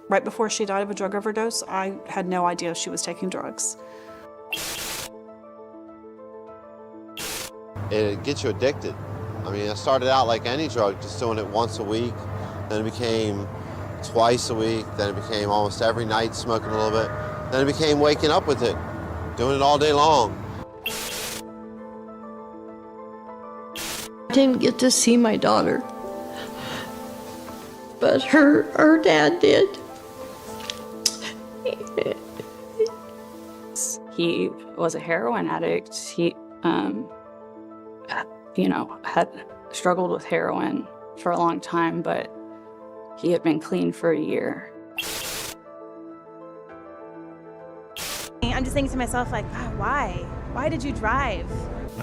Right before she died of a drug overdose, I had no idea she was taking drugs. It gets you addicted. I mean, I started out like any drug, just doing it once a week. Then it became twice a week. Then it became almost every night, smoking a little bit. Then it became waking up with it, doing it all day long. I didn't get to see my daughter, but her dad did. He was a heroin addict. He, had struggled with heroin for a long time, but he had been clean for a year. I'm just thinking to myself, like, God, why? Why did you drive?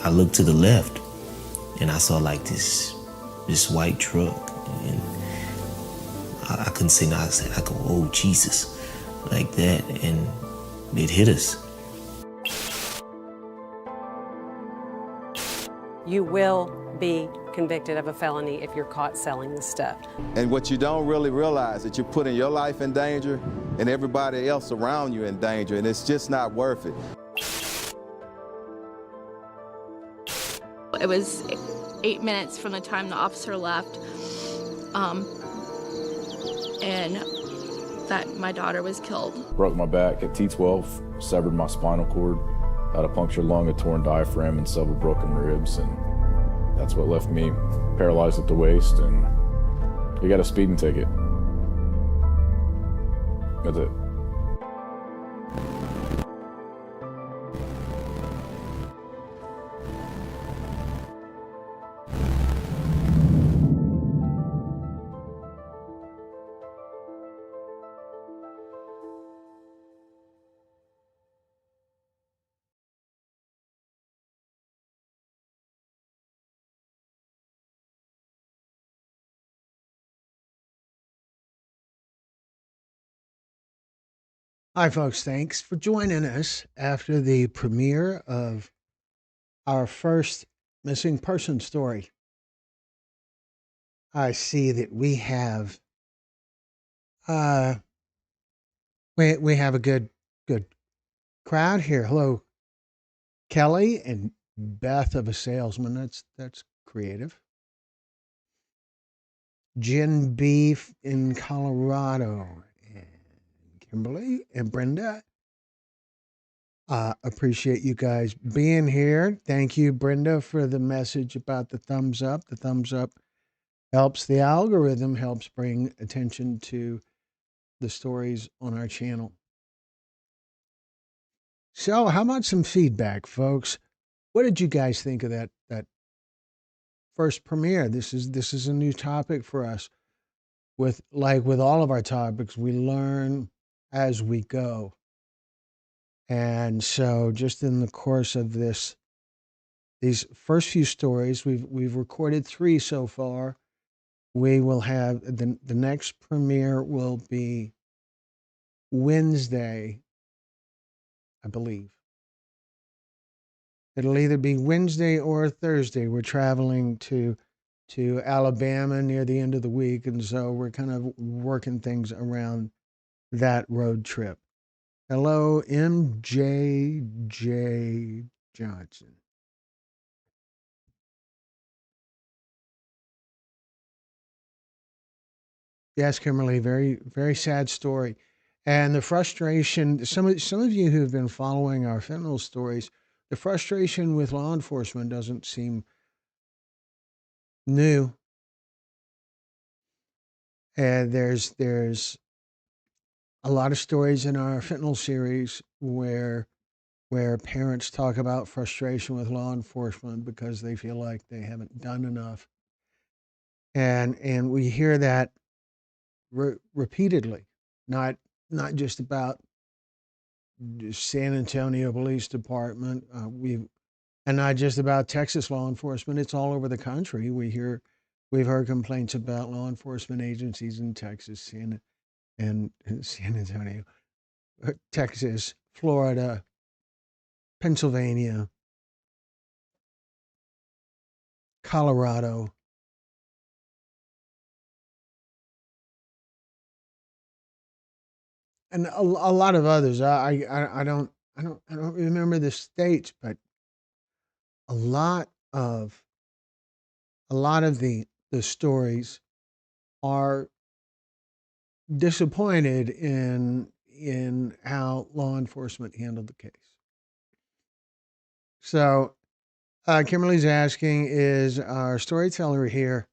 I looked to the left and I saw like this white truck, and I couldn't say no. I said, I go, oh Jesus, like that, and it hit us. You will be convicted of a felony if you're caught selling this stuff. And what you don't really realize is that you're putting your life in danger and everybody else around you in danger, and it's just not worth it. It was 8 minutes from the time the officer left, and that my daughter was killed. Broke my back at T12, severed my spinal cord, had a punctured lung, a torn diaphragm, and several broken ribs, and that's what left me paralyzed at the waist, and we got a speeding ticket. That's it. Hi, folks. Thanks for joining us after the premiere of our first missing person story. I see that we have we have a good crowd here. Hello, Kelly and Beth of a Salesman. That's creative. Gin Beef in Colorado. Kimberly and Brenda. Appreciate you guys being here. Thank you, Brenda, for the message about the thumbs up. The thumbs up helps the algorithm, helps bring attention to the stories on our channel. So, how about some feedback, folks? What did you guys think of that first premiere? This is a new topic for us. With all of our topics, we learn as we go. And so just in the course of these first few stories, we've recorded 3 so far. We will have the next premiere will be Wednesday, I believe. It'll either be Wednesday or Thursday. We're traveling to Alabama near the end of the week, and so we're kind of working things around that road trip. Hello, MJJ Johnson. Yes, Kimberly, very, very sad story. And the frustration, some of you who have been following our fentanyl stories, the frustration with law enforcement doesn't seem new. And there's a lot of stories in our fentanyl series where parents talk about frustration with law enforcement because they feel like they haven't done enough. And we hear that repeatedly, not just about the San Antonio Police Department, and not just about Texas law enforcement. It's all over the country. We've heard complaints about law enforcement agencies in Texas and San Antonio, Texas, Florida, Pennsylvania, Colorado. and a lot of others. I don't remember the states, but a lot of the stories are disappointed in how law enforcement handled the case. So Kimberly's asking, is our storyteller here?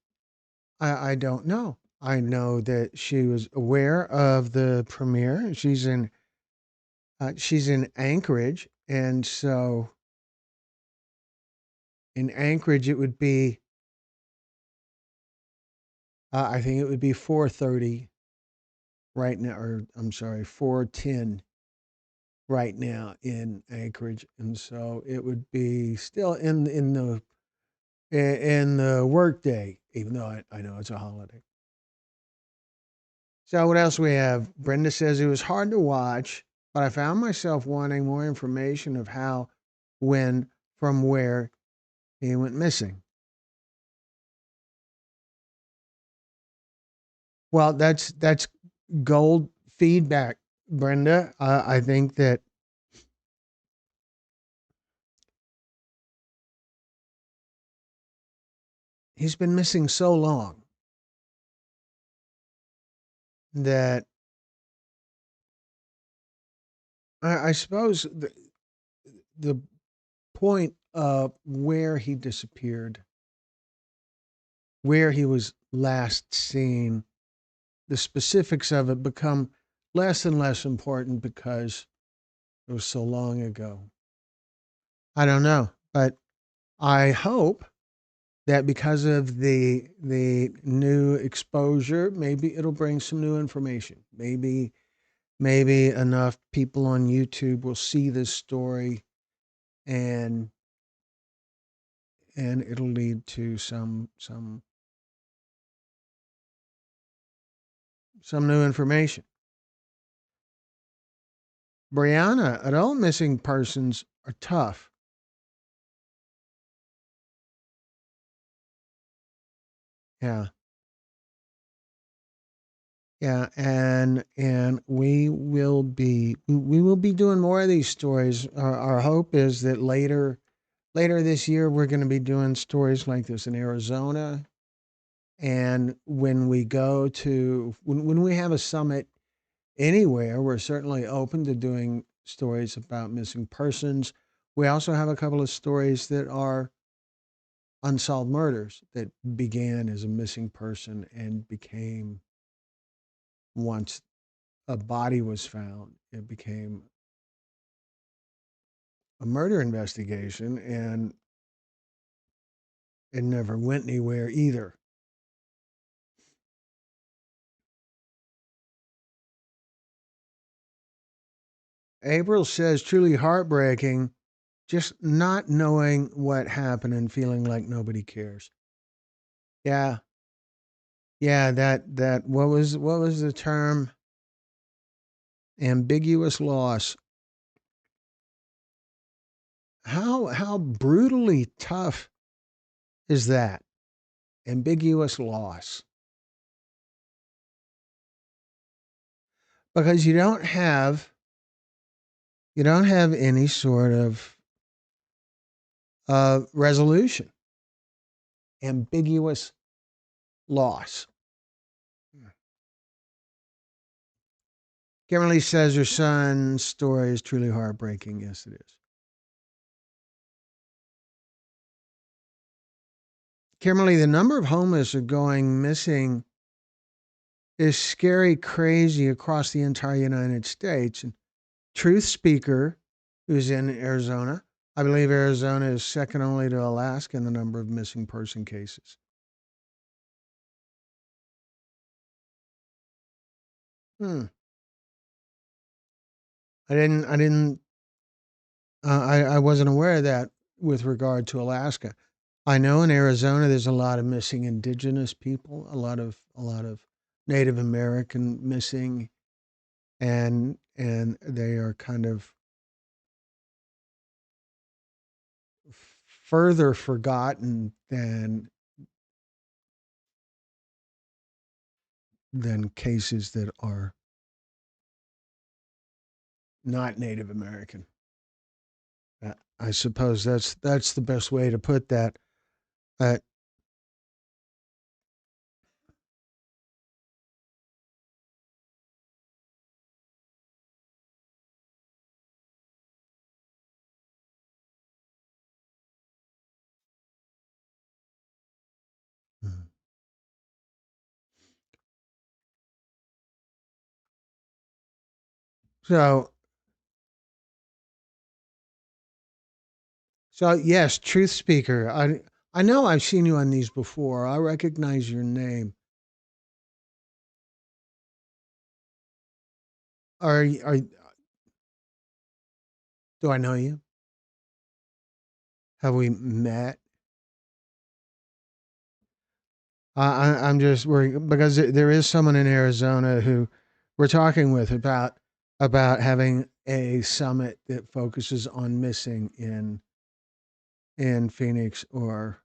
I don't know. I know that she was aware of the premiere. She's in Anchorage, and so in Anchorage it would be I think it would be 4:30 right now, or I'm sorry, 4:10 right now in Anchorage, and so it would be still in the work day, even though I know it's a holiday. So what else we have? Brenda says it was hard to watch, but I found myself wanting more information of how, when, from where he went missing. Well, that's gold feedback, Brenda. I think that he's been missing so long that I suppose the point of where he disappeared, where he was last seen, the specifics of it become less and less important because it was so long ago. I don't know, but I hope that because of the new exposure, maybe it'll bring some new information. Maybe enough people on YouTube will see this story and it'll lead to some new information. Brianna, adult missing persons are tough. Yeah. Yeah, and we will be doing more of these stories. Our hope is that later this year we're going to be doing stories like this in Arizona, and when we go to when we have a summit anywhere, we're certainly open to doing stories about missing persons. We also have a couple of stories that are unsolved murders that began as a missing person and became, once a body was found, it became a murder investigation, and it never went anywhere either. April says, truly heartbreaking, just not knowing what happened and feeling like nobody cares. Yeah. Yeah, that what was the term? Ambiguous loss. How brutally tough is that? Ambiguous loss. Because you don't have any sort of resolution. Ambiguous loss. Kimberly says her son's story is truly heartbreaking. Yes, it is. Kimberly, the number of homeless are going missing is scary, crazy across the entire United States. And Truth Speaker, who's in Arizona, I believe Arizona is second only to Alaska in the number of missing person cases. I wasn't aware of that with regard to Alaska. I know in Arizona there's a lot of missing indigenous people, a lot of Native American missing, and they are kind of further forgotten than cases that are not Native American. I suppose that's the best way to put that. Uh, so yes, Truth Speaker. I know I've seen you on these before. I recognize your name. Are do I know you? Have we met? I'm just worried because there is someone in Arizona who we're talking with about having a summit that focuses on missing in Phoenix or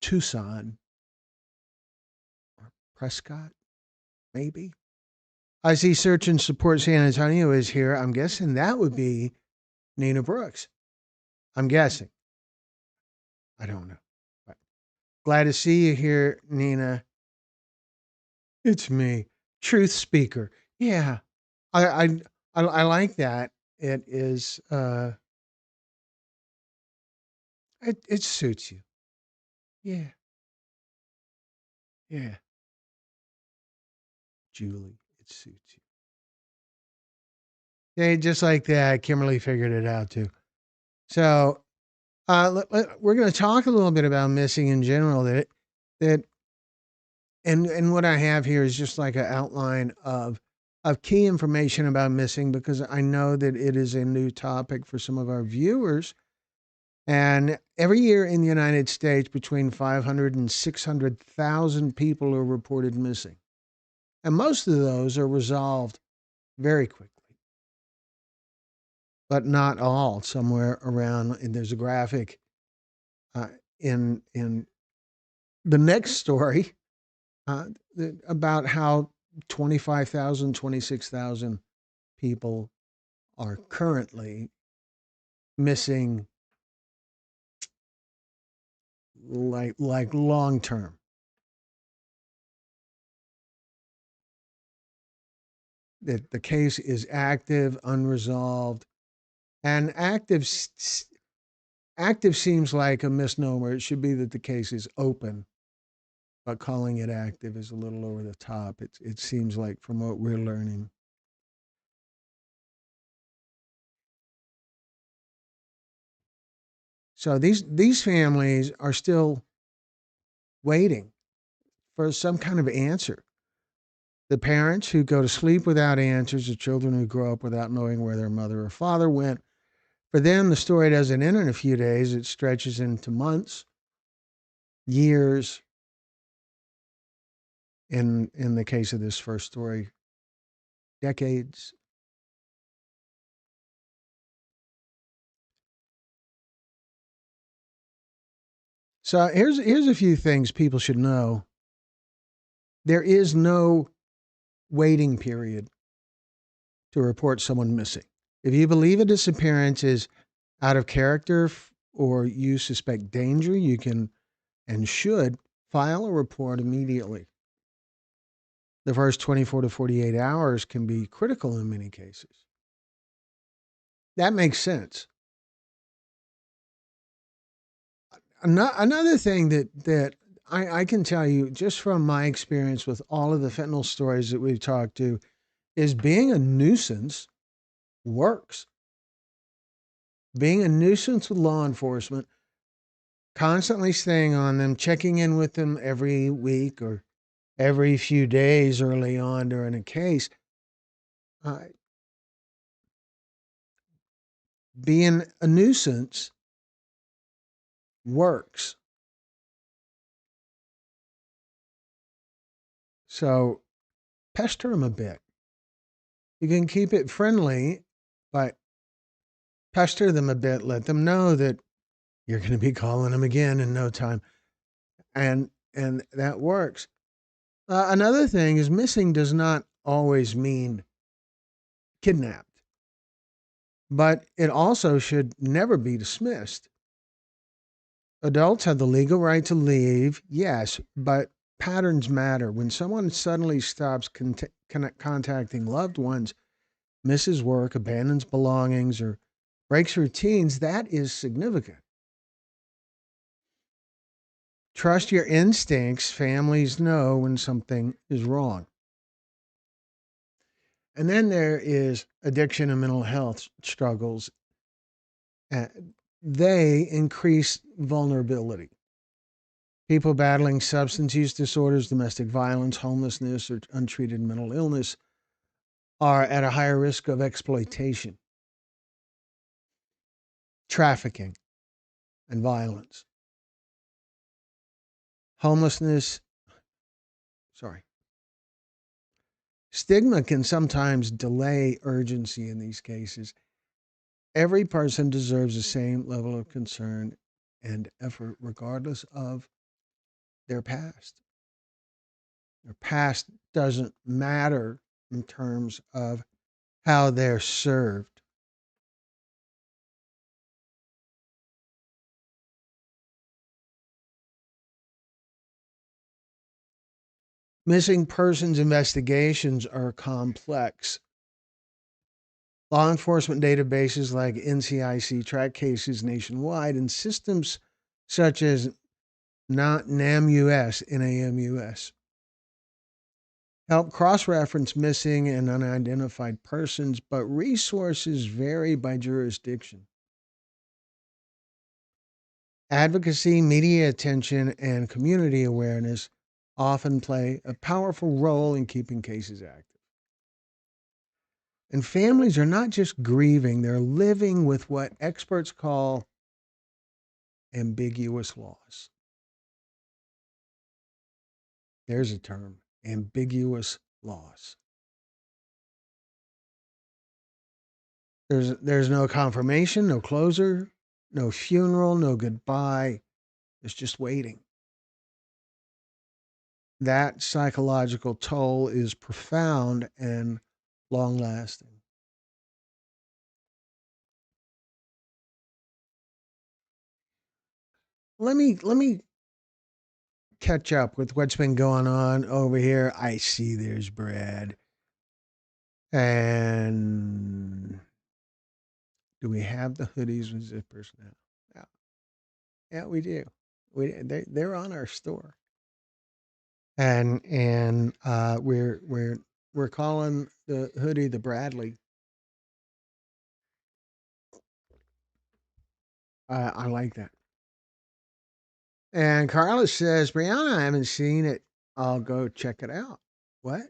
Tucson or Prescott, maybe. I see Search and Support San Antonio is here. I'm guessing that would be Nina Brooks. I'm guessing. I don't know. But glad to see you here, Nina. It's me, Truth Speaker. Yeah, I I I like that. It is. It suits you. Yeah, yeah, Julie. It suits you. Yeah, just like that. Kimberly figured it out too. So we're going to talk a little bit about missing in general. That and what I have here is just like an outline of key information about missing because I know that it is a new topic for some of our viewers. And every year in the United States, between 500 and 600,000 people are reported missing. And most of those are resolved very quickly, but not all. Somewhere around, and there's a graphic uh, in the next story uh, about how 25,000, 26,000 people are currently missing, like long term. That the case is active, unresolved, and active seems like a misnomer. It should be that the case is open, but calling it active is a little over the top. It seems like from what we're learning. So these families are still waiting for some kind of answer. The parents who go to sleep without answers, the children who grow up without knowing where their mother or father went. For them, the story doesn't end in a few days. It stretches into months, years. In the case of this first story, decades. So here's a few things people should know. There is no waiting period to report someone missing. If you believe a disappearance is out of character or you suspect danger, you can and should file a report immediately. The first 24 to 48 hours can be critical in many cases. That makes sense. Another thing that I can tell you just from my experience with all of the fentanyl stories that we've talked to is being a nuisance works. Being a nuisance with law enforcement, constantly staying on them, checking in with them every week or every few days early on during a case, uh, being a nuisance works. So pester them a bit. You can keep it friendly, but pester them a bit. Let them know that you're going to be calling them again in no time, and that works. Another thing is missing does not always mean kidnapped, but it also should never be dismissed. Adults have the legal right to leave, yes, but patterns matter. When someone suddenly stops contacting loved ones, misses work, abandons belongings, or breaks routines, that is significant. Trust your instincts. Families know when something is wrong. And then there is addiction and mental health struggles. Uh, they increase vulnerability. People battling substance use disorders, domestic violence, homelessness, or untreated mental illness are at a higher risk of exploitation, trafficking, and violence. Homelessness, sorry. Stigma can sometimes delay urgency in these cases. Every person deserves the same level of concern and effort, regardless of their past. Their past doesn't matter in terms of how they're served. Missing persons investigations are complex. Law enforcement databases like NCIC track cases nationwide, and systems such as NAMUS help cross-reference missing and unidentified persons, but resources vary by jurisdiction. Advocacy, media attention, and community awareness often play a powerful role in keeping cases active. And families are not just grieving, they're living with what experts call ambiguous loss. There's a term, ambiguous loss. There's no confirmation, no closure, no funeral, no goodbye. It's just waiting. That psychological toll is profound and long lasting. Let me catch up with what's been going on over here. I see there's Brad. And do we have the hoodies with zippers now? Yeah, yeah, we do. They're on our store, and we're calling the hoodie the Bradley. I like that. And Carla says, Brianna, I haven't seen it. I'll go check it out. What?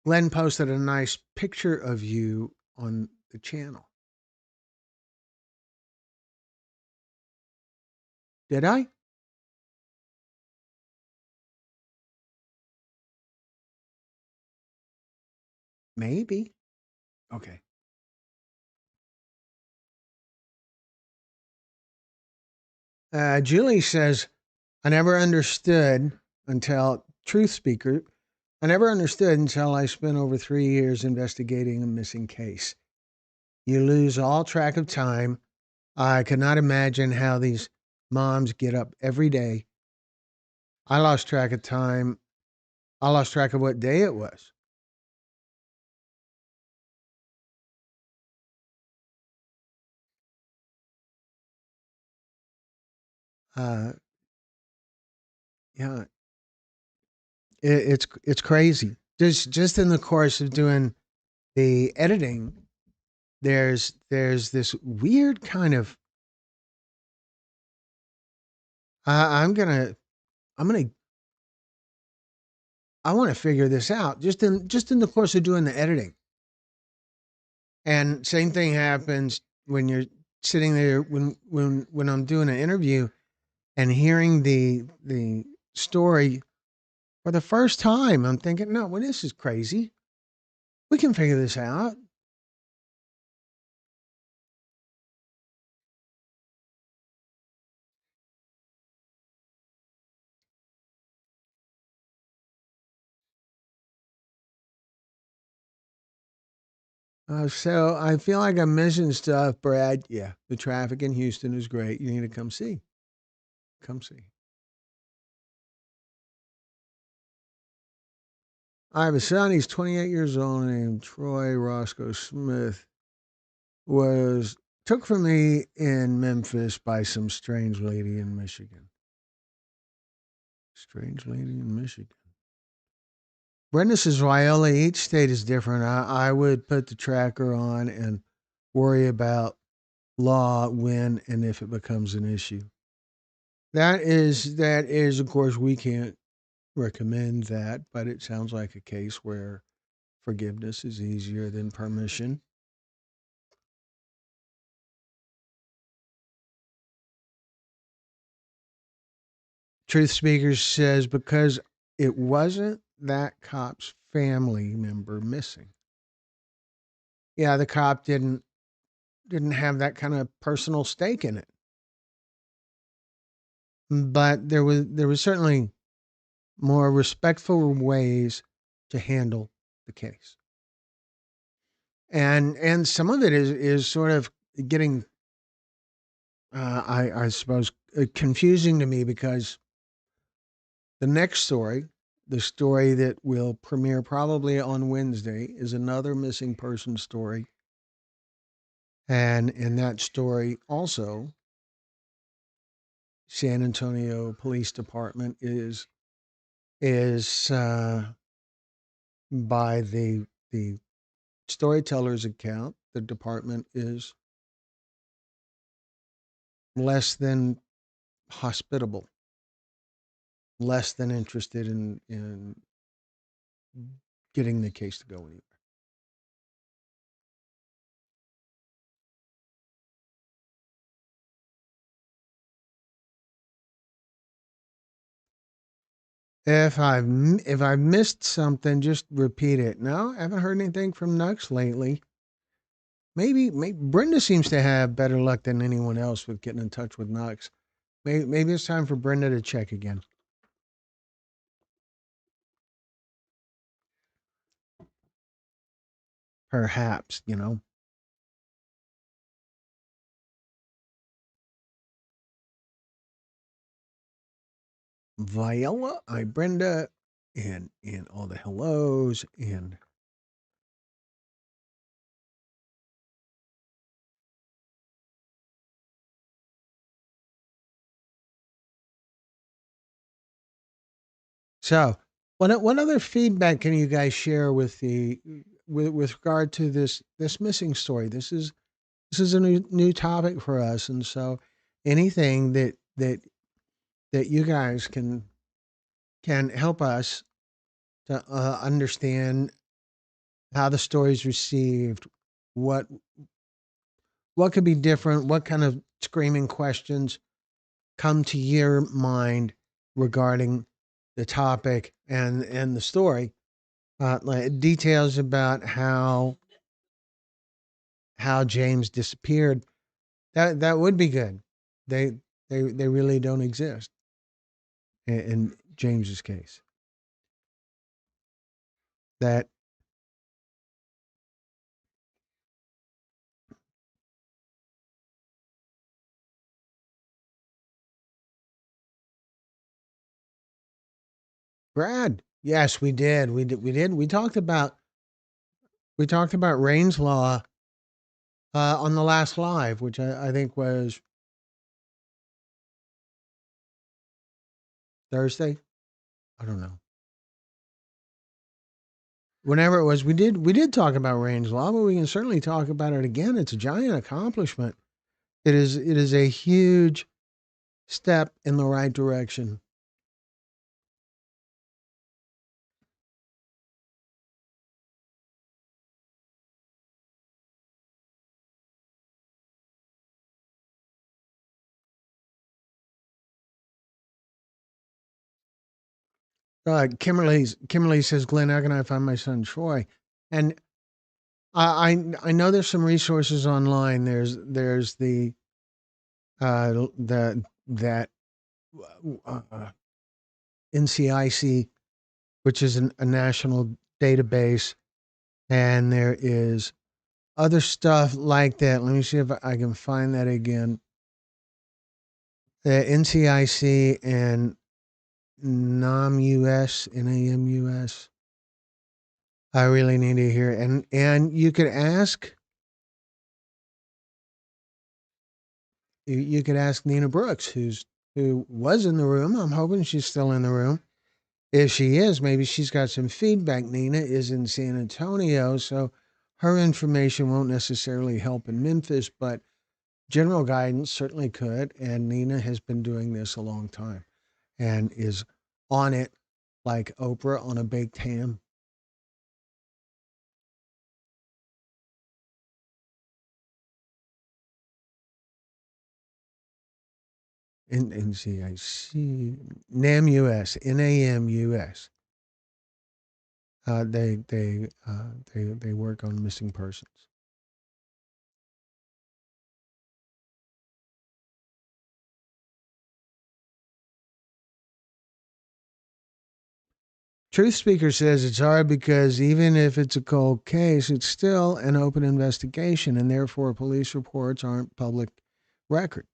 Glenn posted a nice picture of you on the channel. Did I? Maybe. Okay. Julie says, I never understood until Truth Speaker. I never understood until I spent over 3 years investigating a missing case. You lose all track of time. I could not imagine how these moms get up every day. I lost track of time. I lost track of what day it was. Uh, yeah, it's crazy. Just in the course of doing the editing, there's this weird kind of I'm gonna I want to figure this out just in the course of doing the editing. And same thing happens when you're sitting there when I'm doing an interview and hearing the story for the first time. I'm thinking, no, well, this is crazy. We can figure this out. So I feel like I'm missing stuff, Brad. Yeah, the traffic in Houston is great. You need to come see. Come see. I have a son. He's 28 years old, named Troy Roscoe Smith. Was took from me in Memphis by some strange lady in Michigan. Strange lady in Michigan. Brenda says, Viola, each state is different. I would put the tracker on and worry about law when and if it becomes an issue. That is, of course, we can't recommend that, but it sounds like a case where forgiveness is easier than permission. Truth Speaker says because it wasn't that cop's family member missing. Yeah, the cop didn't have that kind of personal stake in it. But there was certainly more respectful ways to handle the case. And some of it is sort of getting I suppose confusing to me because the next story, the story that will premiere probably on Wednesday, is another missing person story. And in that story also, San Antonio Police Department is by the storyteller's account, the department is less than hospitable, less than interested in getting the case to go anywhere. If I've missed something, just repeat it. No, I haven't heard anything from Nux lately. Maybe Brenda seems to have better luck than anyone else with getting in touch with Nux. Maybe it's time for Brenda to check again. Perhaps, Viola, Brenda, and all the hellos and so what other feedback can you guys share with with regard to this missing story? This is a new topic for us, and so anything that you guys can help us to understand how the story is received, what could be different, what kind of screaming questions come to your mind regarding the topic and the story, like details about how James disappeared. That would be good. They really don't exist in James's case. That Brad, yes, we did. We talked about Rain's Law on the last live, which I think was Thursday. I don't know. Whenever it was, we did talk about Rain's Law, but we can certainly talk about it again. It's a giant accomplishment. It is a huge step in the right direction. Kimberly says, Glenn, how can I find my son Troy? And I know there's some resources online. There's the that NCIC, which is a national database, and there is other stuff like that. Let me see if I can find that again. The NCIC and NAMUS, NAMUS. I really need to hear it. And you could ask you could ask Nina Brooks, who was in the room. I'm hoping she's still in the room. If she is, maybe she's got some feedback. Nina is in San Antonio, so her information won't necessarily help in Memphis, but general guidance certainly could. And Nina has been doing this a long time and is on it like Oprah on a baked ham. NCIC, NAMUS, NAMUS. They work on missing persons. Truth Speaker says it's hard because even if it's a cold case, it's still an open investigation, and therefore police reports aren't public record.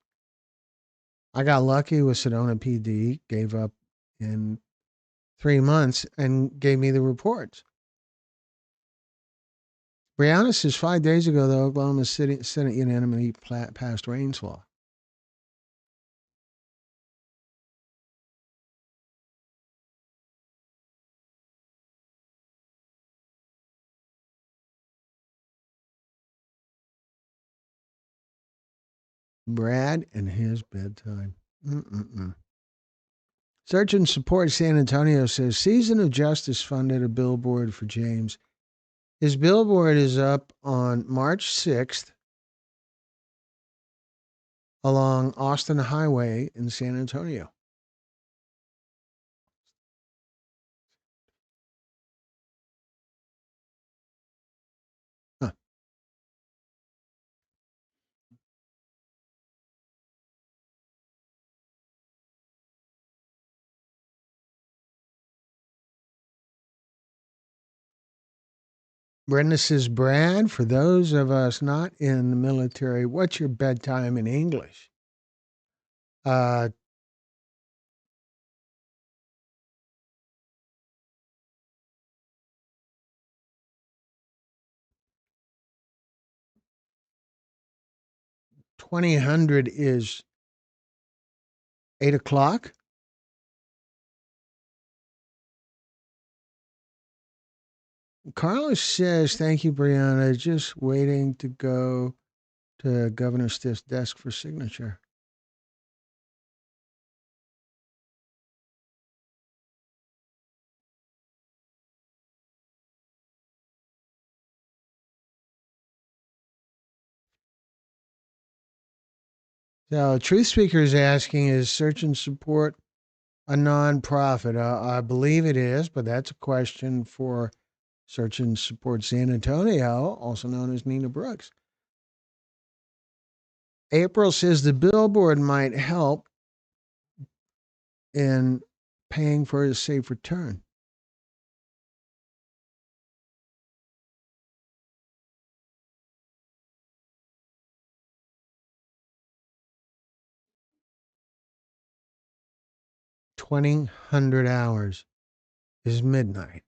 I got lucky with Sedona PD, gave up in 3 months and gave me the reports. Brianna says 5 days ago, the Oklahoma City Senate unanimously passed Rain's Law. Brad and his bedtime. Search and Support San Antonio says Season of Justice funded a billboard for James. His billboard is up on March 6th along Austin Highway in San Antonio. Huh. Brenda says, Brad, for those of us not in the military, what's your bedtime in English? 2000 is 8 o'clock. Carlos says, thank you, Brianna. Just waiting to go to Governor Stiff's desk for signature. So, Truth Speaker is asking, is Search and Support a nonprofit? I believe it is, but that's a question for Search and Support San Antonio, also known as Nina Brooks. April says the billboard might help in paying for a safe return. $2,000 is midnight.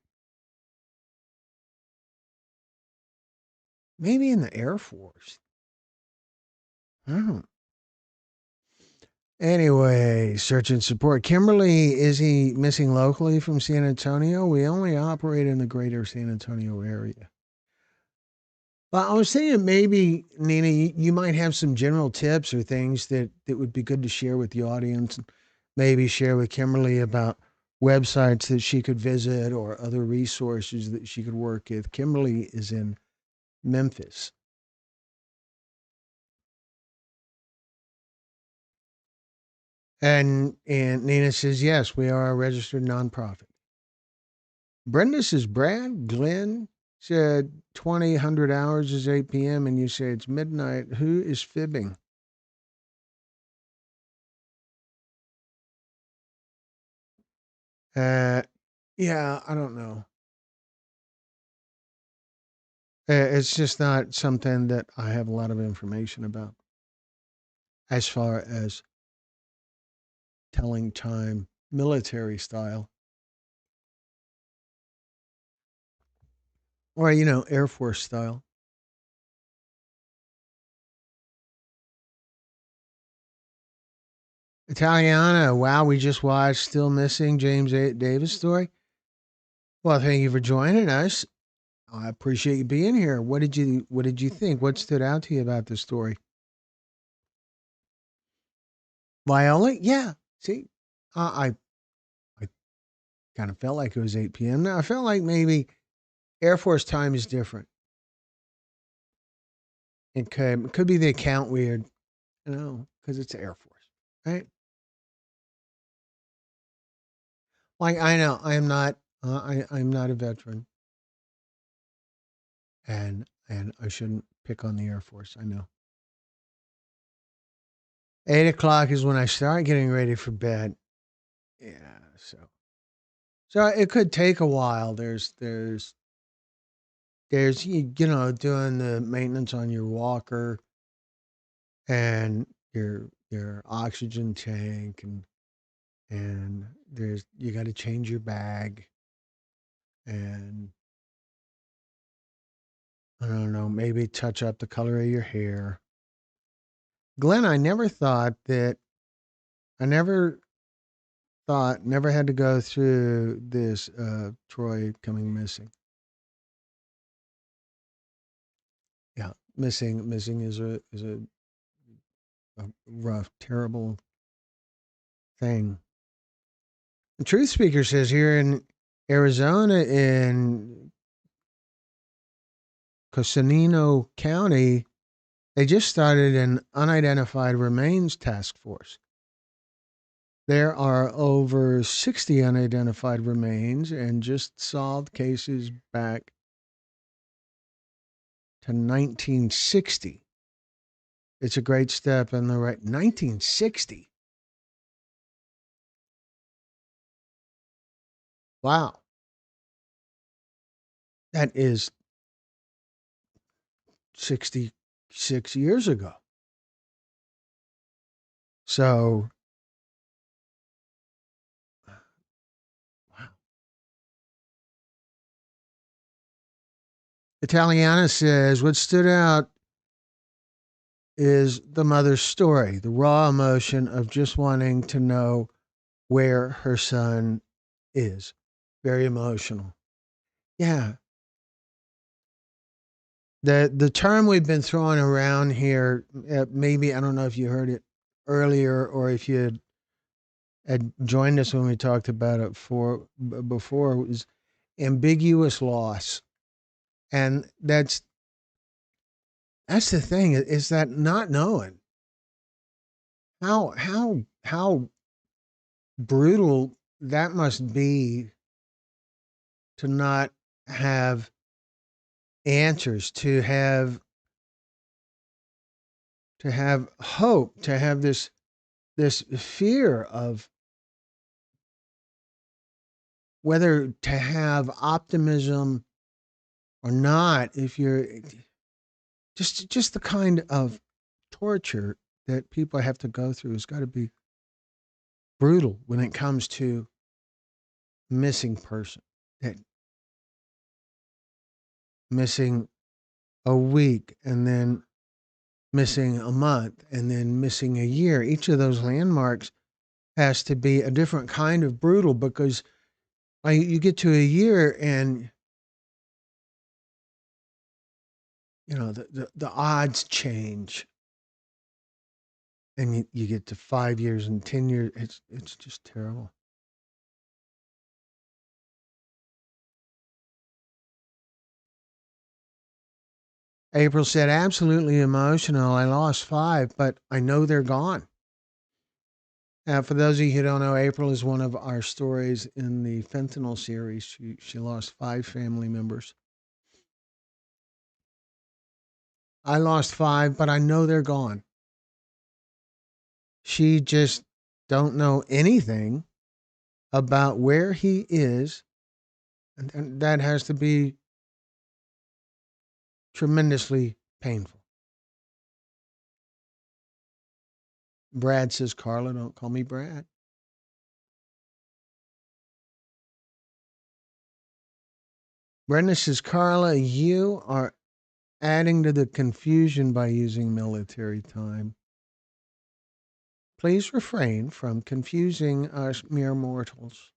Maybe in the Air Force. Anyway, Search and Support. Kimberly, is he missing locally from San Antonio? We only operate in the greater San Antonio area. Well, I was thinking maybe, Nina, you might have some general tips or things that would be good to share with the audience. Maybe share with Kimberly about websites that she could visit or other resources that she could work with. Kimberly is in Memphis. And Nina says, yes, we are a registered nonprofit. Brenda says, Brad, Glenn said 2,000 hours is 8 p.m. and you say it's midnight. Who is fibbing? Yeah, I don't know. It's just not something that I have a lot of information about as far as telling time military style or, Air Force style. Italiana, wow, we just watched Still Missing James Davis story. Well, thank you for joining us. I appreciate you being here. What did you think? What stood out to you about the story? Viola? Yeah. See, I kind of felt like it was 8 p.m. Now I felt like maybe Air Force time is different. It could be the account weird, because it's Air Force, right? Like I know I'm not a veteran, and I shouldn't pick on the Air Force. I know. 8 o'clock is when I start getting ready for bed. Yeah, so it could take a while. There's doing the maintenance on your walker and your oxygen tank, and there's you got to change your bag, and I don't know, maybe touch up the color of your hair. Glenn, I never had to go through this Troy coming missing. Yeah, missing is a rough, terrible thing. The Truth Speaker says here in Arizona, in Coconino County, they just started an unidentified remains task force. There are over 60 unidentified remains and just solved cases back to 1960. It's a great step in the right 1960. Wow. That is 66 years ago. So, wow. Italiana says, what stood out is the mother's story, the raw emotion of just wanting to know where her son is. Very emotional. Yeah. The term we've been throwing around here, maybe, I don't know if you heard it earlier or if you had joined us when we talked about it before, was ambiguous loss. And that's the thing, is that not knowing how brutal that must be to not have answers, to have hope, to have this fear of whether to have optimism or not. If you're just the kind of torture that people have to go through has got to be brutal when it comes to missing person, that missing a week and then missing a month and then missing a year. Each of those landmarks has to be a different kind of brutal, because you get to a year and the odds change, and you get to 5 years and 10 years. It's just terrible. April said, absolutely emotional. I lost 5, but I know they're gone. For those of you who don't know, April is one of our stories in the fentanyl series. She lost 5 family members. I lost 5, but I know they're gone. She just don't know anything about where he is, and that has to be tremendously painful. Brad says, Carla, don't call me Brad. Brenda says, Carla, you are adding to the confusion by using military time. Please refrain from confusing us mere mortals.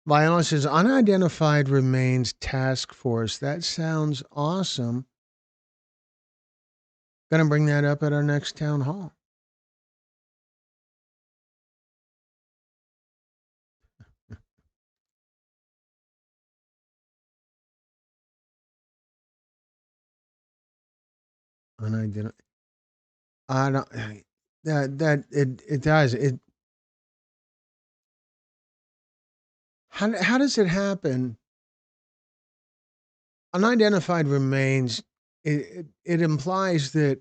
Viola says, unidentified remains task force. That sounds awesome. Going to bring that up at our next town hall. Unidentified. I don't. It does it. How does it happen? Unidentified remains. It implies that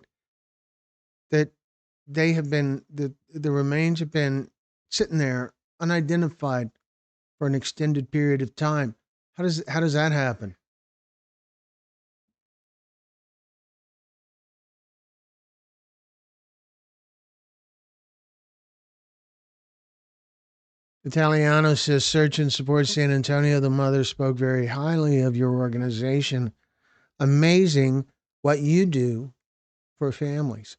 they have been the remains have been sitting there unidentified for an extended period of time. How does that happen? Italiano says, search and support San Antonio. The mother spoke very highly of your organization. Amazing what you do for families.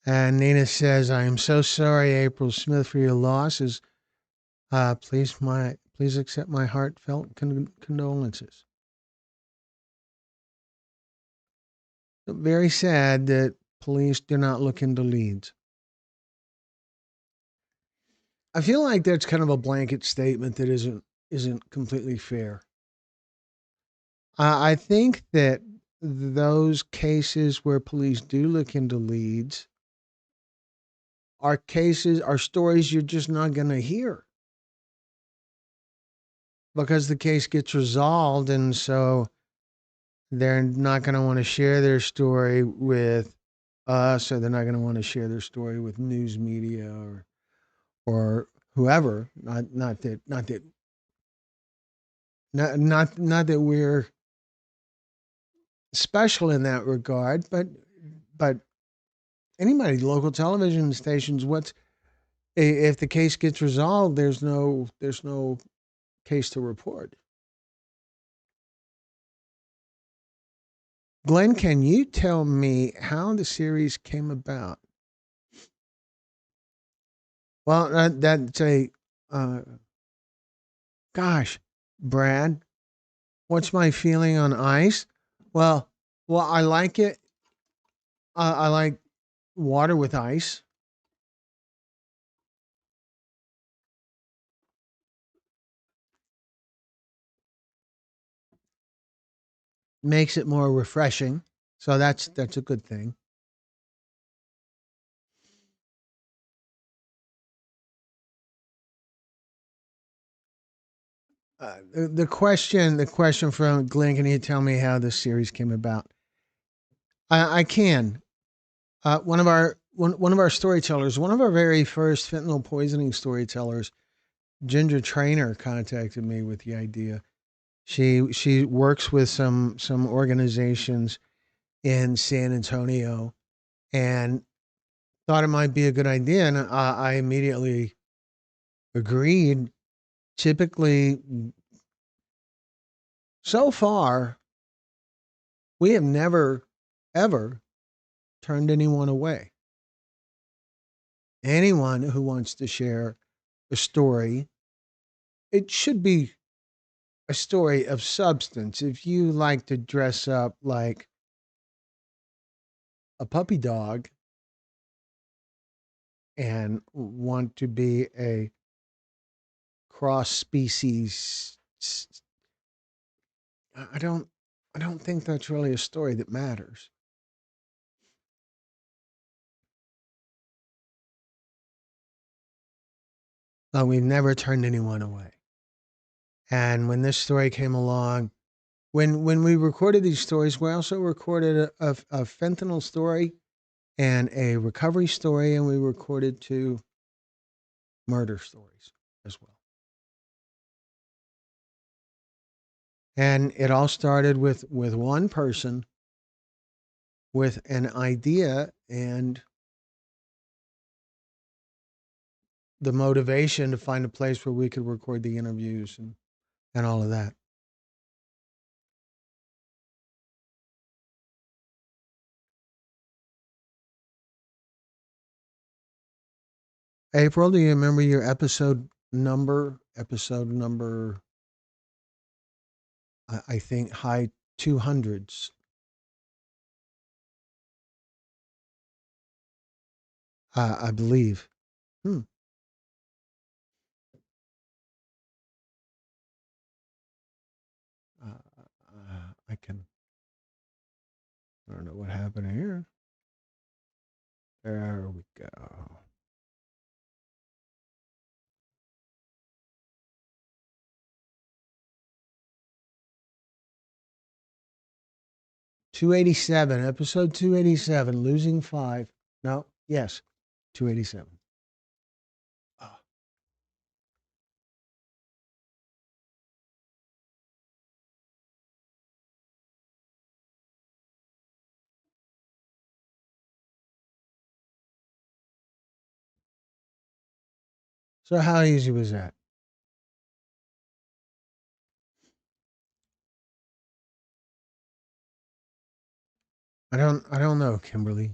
And Nina says, I am so sorry, April Smith, for your losses. Please accept my heartfelt condolences. Very sad that police do not look into leads. I feel like that's kind of a blanket statement that isn't completely fair. I think that those cases where police do look into leads are stories you're just not going to hear because the case gets resolved, and so they're not going to want to share their story with us, or they're not going to want to share their story with news media or whoever. Not that we're special in that regard, but anybody, local television stations, if the case gets resolved, there's no case to report. Glenn, can you tell me how the series came about? Well, that's a gosh, Brad, what's my feeling on ice? Well, I like it. I like water with ice. Makes it more refreshing. So that's a good thing. The question from Glenn, can you tell me how this series came about? I can. One of our storytellers, one of our very first fentanyl poisoning storytellers, Ginger Trainer, contacted me with the idea. She works with some organizations in San Antonio, and thought it might be a good idea, and I immediately agreed. Typically, so far, we have never ever turned anyone away. Anyone who wants to share a story, it should be a story of substance. If you like to dress up like a puppy dog and want to be a cross species, I don't think that's really a story that matters. We've never turned anyone away. And when this story came along, when we recorded these stories, we also recorded a fentanyl story and a recovery story, and we recorded 2 murder stories as well. And it all started with one person with an idea and the motivation to find a place where we could record the interviews and all of that. April, do you remember your episode number? Episode number, I think, high 200s. I believe. Hmm. I don't know what happened here. There we go. .287, episode 287, losing 5. No, yes, 287. Oh. So how easy was that? I don't know, Kimberly.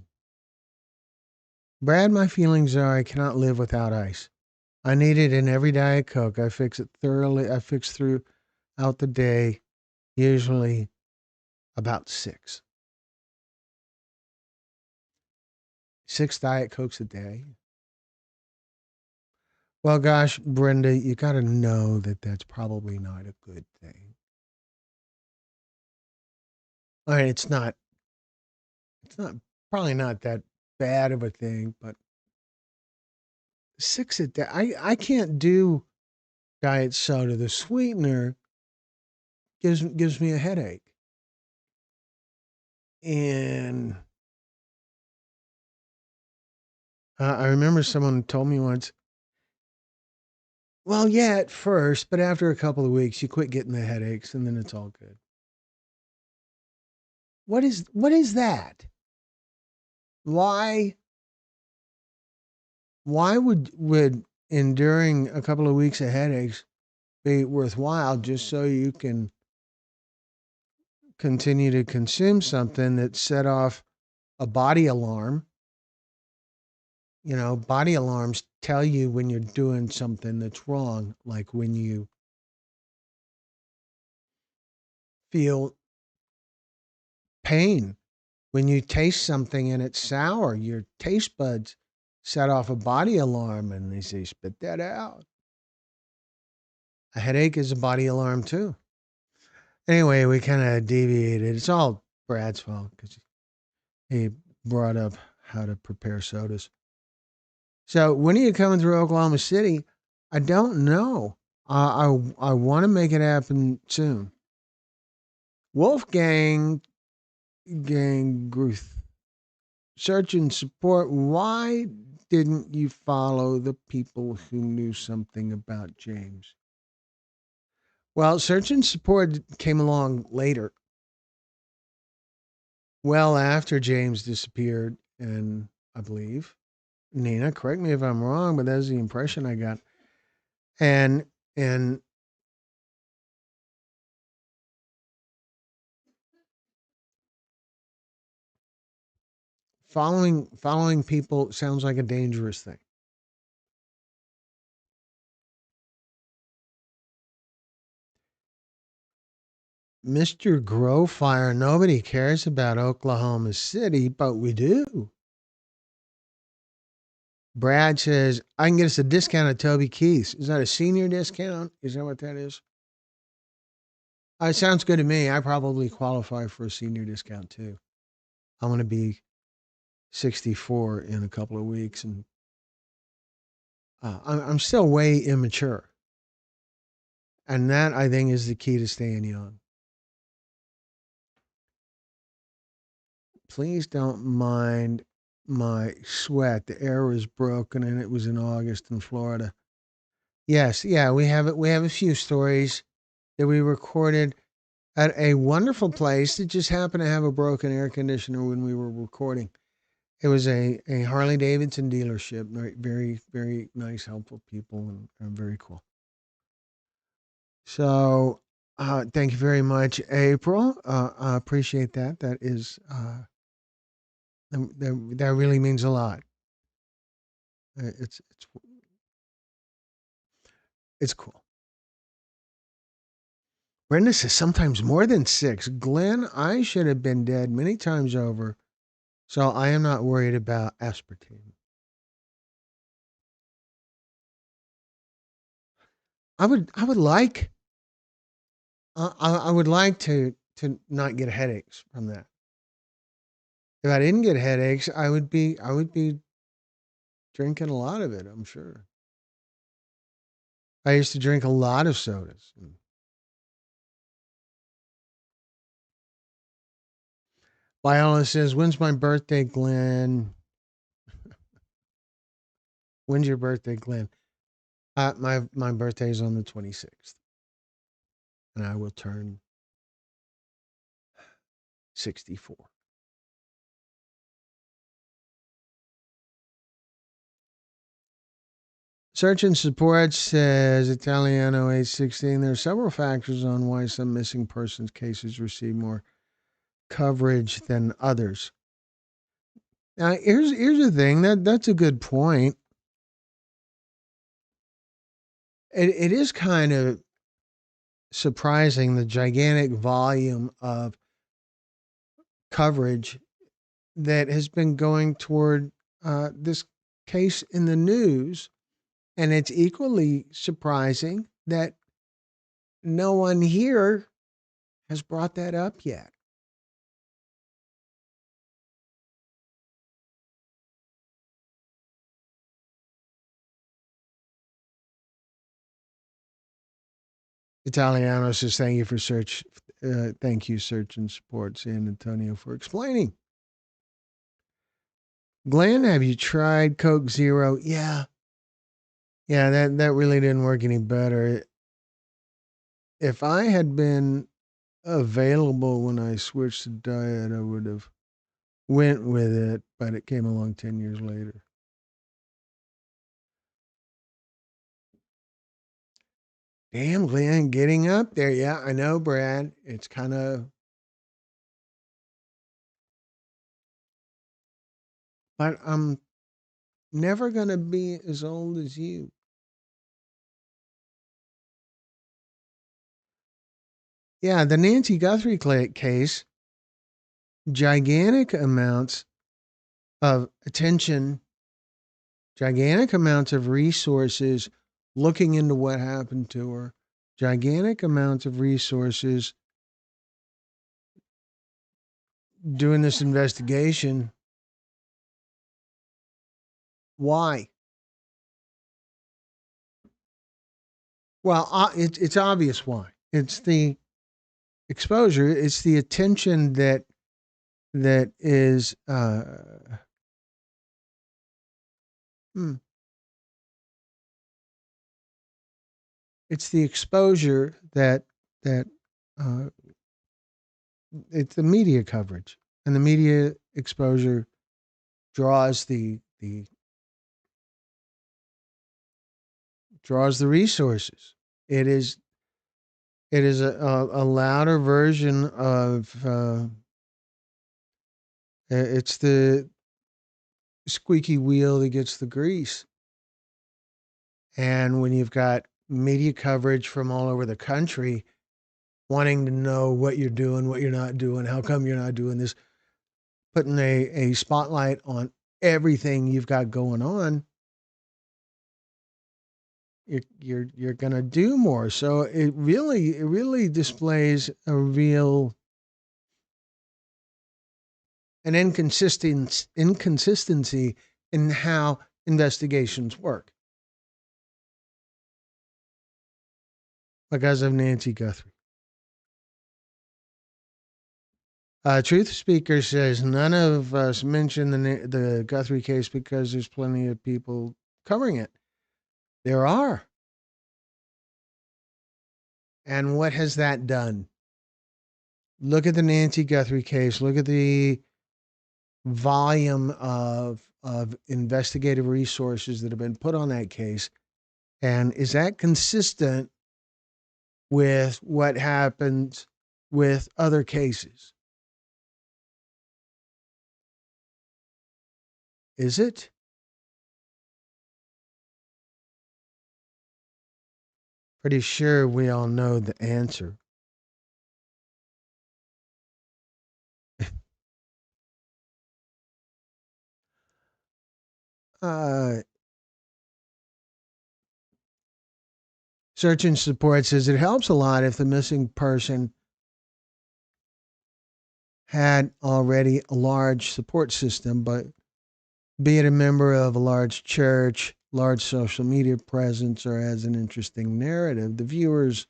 Brad, my feelings are I cannot live without ice. I need it in every Diet Coke. I fix it thoroughly. I fix throughout the day, usually about 6. 6 Diet Cokes a day. Well, gosh, Brenda, you got to know that that's probably not a good thing. I mean, it's not probably not that bad of a thing, but 6 a day. I can't do diet soda. The sweetener gives me a headache. And I remember someone told me once, well, yeah, at first, but after a couple of weeks, you quit getting the headaches, and then it's all good. What is that? Why would enduring a couple of weeks of headaches be worthwhile just so you can continue to consume something that set off a body alarm? You know, body alarms tell you when you're doing something that's wrong, like when you feel pain, when you taste something and it's sour, your taste buds set off a body alarm and they say, spit that out. A headache is a body alarm too. Anyway, we kind of deviated. It's all Brad's fault because he brought up how to prepare sodas. So when are you coming through Oklahoma City? I don't know. I want to make it happen soon. Wolfgang Gruth, search and support. Why didn't you follow the people who knew something about James? Well, search and support came along later, well after James disappeared, and I believe, Nina, correct me if I'm wrong, but that's the impression I got. And following people sounds like a dangerous thing. Mr. Growfire, nobody cares about Oklahoma City, but we do. Brad says, I can get us a discount at Toby Keith's. Is that a senior discount? Is that what that is? It sounds good to me. I probably qualify for a senior discount too. I'm going to be 64 in a couple of weeks, and I'm still way immature. And that, I think, is the key to staying young. please don't mind my sweat. The air was broken and it was in August in Florida. Yes, yeah, we have it. We have a few stories that we recorded at a wonderful place that just happened to have a broken air conditioner when we were recording. It was a Harley Davidson dealership. Very, very, very nice, helpful people, and very cool. So, thank you very much, April. I appreciate that. That is, that really means a lot. It's it's cool. Brenda says sometimes more than 6. Glenn, I should have been dead many times over, so I am not worried about aspartame. I would like I would like to not get headaches from that. If I didn't get headaches, I would be drinking a lot of it, I'm sure. I used to drink a lot of sodas. Viola says, "When's my birthday, Glenn?" When's your birthday, Glenn? My birthday is on the 26th, and I will turn 64. Search and Support says Italiano 816. There are several factors on why some missing persons cases receive more coverage than others. Now, here's the thing that's a good point. It is kind of surprising the gigantic volume of coverage that has been going toward this case in the news. And it's equally surprising that no one here has brought that up yet. Italiano says, thank you, Search and Support San Antonio, for explaining. Glenn, have you tried Coke Zero? Yeah. Yeah, that really didn't work any better. If I had been available when I switched to diet, I would have went with it, but it came along 10 years later. Damn, Glenn, getting up there. Yeah, I know, Brad. It's kind of. But I'm never going to be as old as you. Yeah, the Nancy Guthrie case, gigantic amounts of attention, gigantic amounts of resources looking into what happened to her, gigantic amounts of resources doing this investigation. Why? Well, it's obvious why. It's the exposure. It's the attention that is. It's the exposure that uh, it's the media coverage, and the media exposure draws the resources. It is a louder version of it's the squeaky wheel that gets the grease. And when you've got media coverage from all over the country wanting to know what you're doing, what you're not doing, how come you're not doing this, putting a spotlight on everything you've got going on, you're gonna do more. So it really displays an inconsistency in how investigations work because of Nancy Guthrie. Truth Speaker says none of us mentioned the Guthrie case because there's plenty of people covering it. There are. And what has that done? Look at the Nancy Guthrie case. Look at the volume of investigative resources that have been put on that case. And is that consistent with what happens with other cases? Is it? Pretty sure we all know the answer. uh, Search and Support says it helps a lot if the missing person had already a large support system, but be it a member of a large church, large social media presence, or has an interesting narrative, the viewers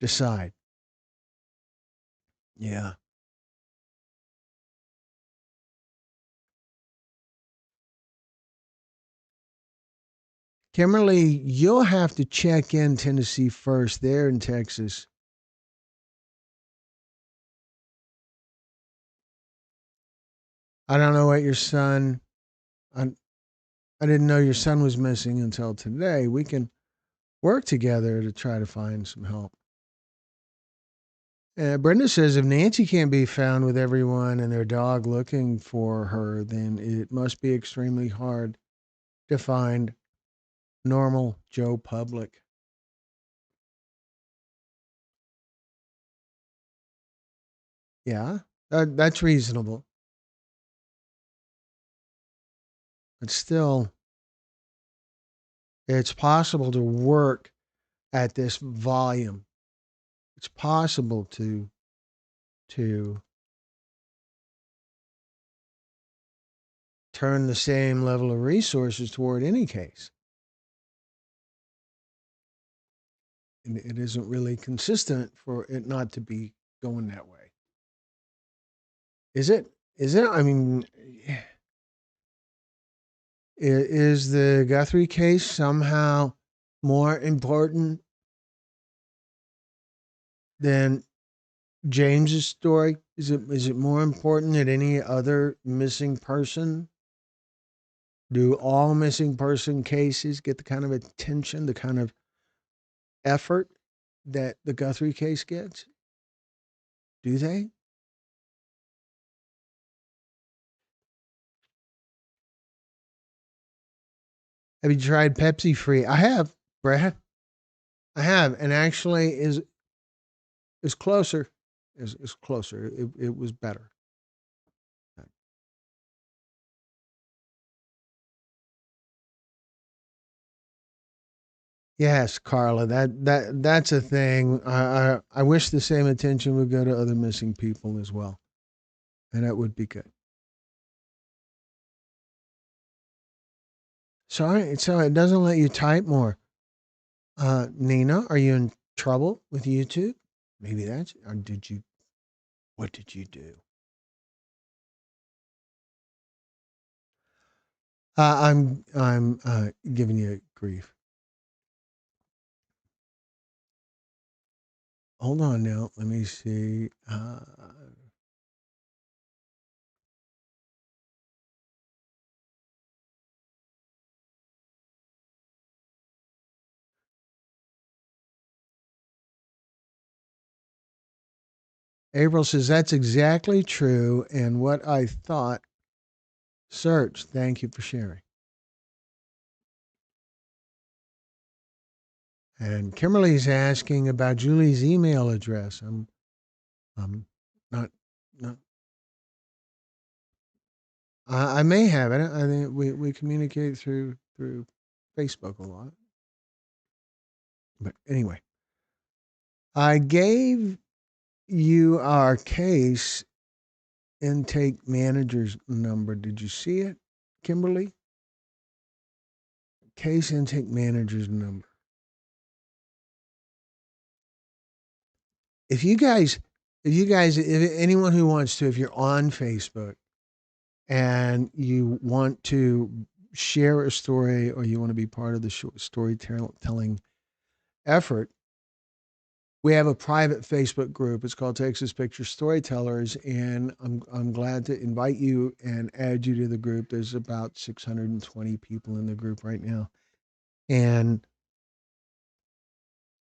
decide. Yeah. Kimberly, you'll have to check in Tennessee first. There in Texas. I don't know what your son. I, I didn't know your son was missing until today. We can work together to try to find some help. Brenda says if Nancy can't be found with everyone and their dog looking for her, then it must be extremely hard to find normal Joe Public. Yeah, that's reasonable. But still, it's possible to work at this volume. It's possible to turn the same level of resources toward any case. And it isn't really consistent for it not to be going that way. Is it? Is it? I mean, is the Guthrie case somehow more important than James's story? Is it more important than any other missing person? Do all missing person cases get the kind of attention, the kind of effort that the Guthrie case gets? Do they? Have you tried Pepsi Free? I have, Brad. I have, and actually is closer. Is closer. It was better. Yes, Carla. That's a thing. I wish the same attention would go to other missing people as well, and that would be good. Sorry, so it doesn't let you type more. Nina, are you in trouble with YouTube? Maybe that's. Or did you? What did you do? I'm giving you grief. Hold on now. Let me see. April says that's exactly true and what I thought. Search. Thank you for sharing. And Kimberly's asking about Julie's email address. I'm not not. I may have it. I think we communicate through Facebook a lot. But anyway, I gave you our case intake manager's number. Did you see it, Kimberly? Case intake manager's number. If you guys if anyone who wants to, if you're on Facebook and you want to share a story or you want to be part of the storytelling effort, we have a private Facebook group. It's called Texas Picture Storytellers, and I'm glad to invite you and add you to the group. There's about 620 people in the group right now, and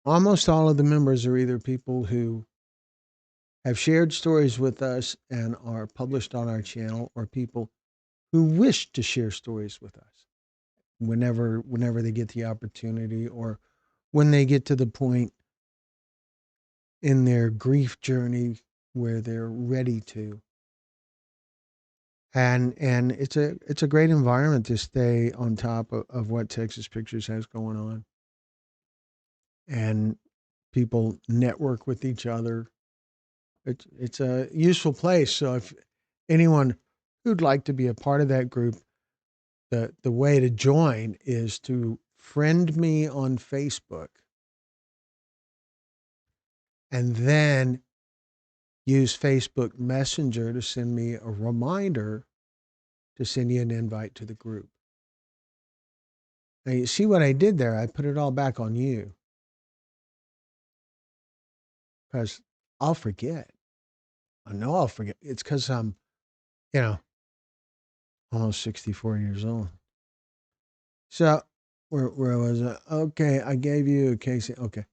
almost all of the members are either people who have shared stories with us and are published on our channel, or people who wish to share stories with us whenever they get the opportunity, or when they get to the point in their grief journey where they're ready to. And it's a great environment to stay on top of what Texas Pictures has going on. And people network with each other. It's a useful place. So if anyone who'd like to be a part of that group, the way to join is to friend me on Facebook and then use Facebook Messenger to send me a reminder to send you an invite to the group. Now, you see what I did there? I put it all back on you because I'll forget. I know I'll forget. It's because I'm, almost 64 years old. So, where was I? Okay, I gave you a case. Okay,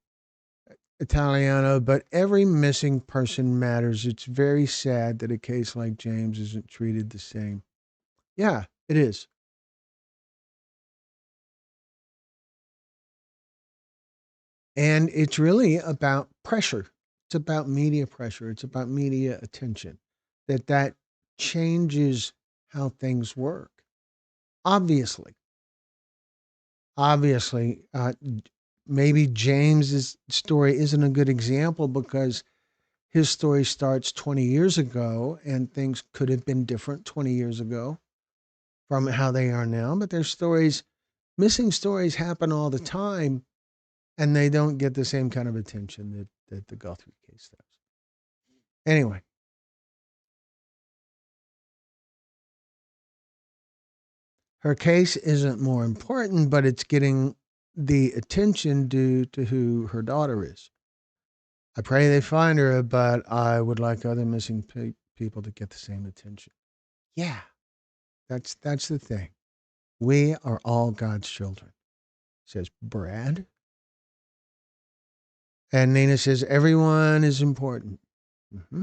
Italiano, but every missing person matters. It's very sad that a case like James isn't treated the same. Yeah, it is. And it's really about pressure. It's about media pressure. It's about media attention. That changes how things work. Obviously, obviously, maybe James's story isn't a good example because his story starts 20 years ago and things could have been different 20 years ago from how they are now. But their stories, missing stories happen all the time, and they don't get the same kind of attention that the Guthrie case does. Anyway, her case isn't more important, but it's getting the attention due to who her daughter is. I pray they find her, but I would like other missing people to get the same attention. Yeah, that's the thing. We are all God's children, says Brad. And Nina says, everyone is important. Mm-hmm.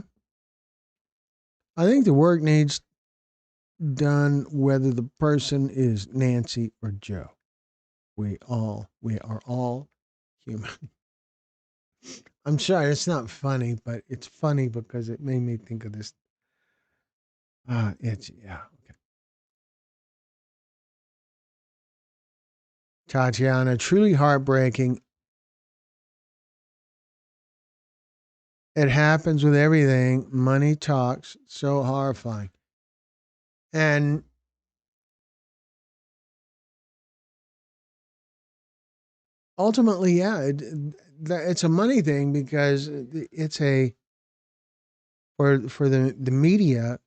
I think the work needs done whether the person is Nancy or Joe. We are all human. I'm sorry, it's not funny, but it's funny because it made me think of this. Okay. Tatiana, truly heartbreaking. It happens with everything. Money talks. So horrifying. And ultimately, yeah, it's a money thing because it's for the media,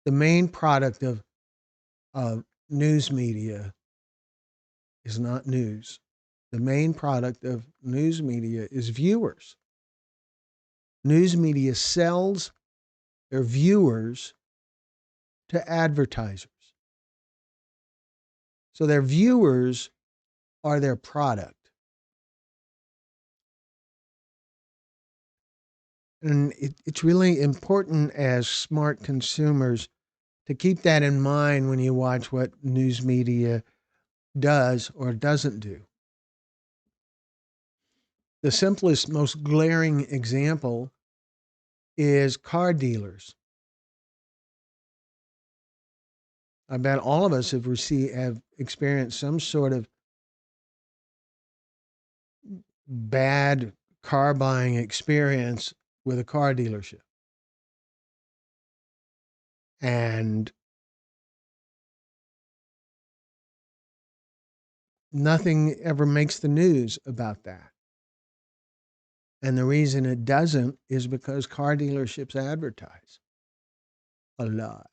the main product of news media is not news. The main product of news media is viewers. News media sells their viewers to advertisers. So their viewers are their product. And it's really important as smart consumers to keep that in mind when you watch what news media does or doesn't do. The simplest, most glaring example is car dealers. I bet all of us have experienced some sort of bad car buying experience with a car dealership. And nothing ever makes the news about that. And the reason it doesn't is because car dealerships advertise a lot.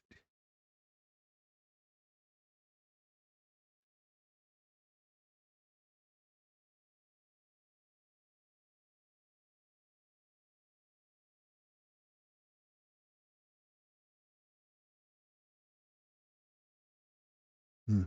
Hmm.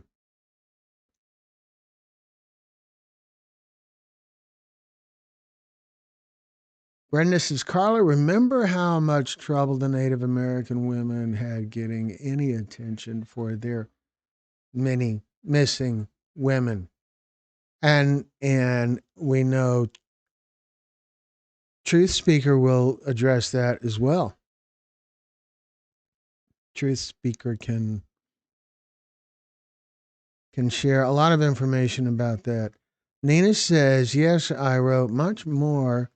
Brenda says, Carla, remember how much trouble the Native American women had getting any attention for their many missing women? And we know Truth Speaker will address that as well. Truth Speaker can share a lot of information about that. Nina says, yes, I wrote much more,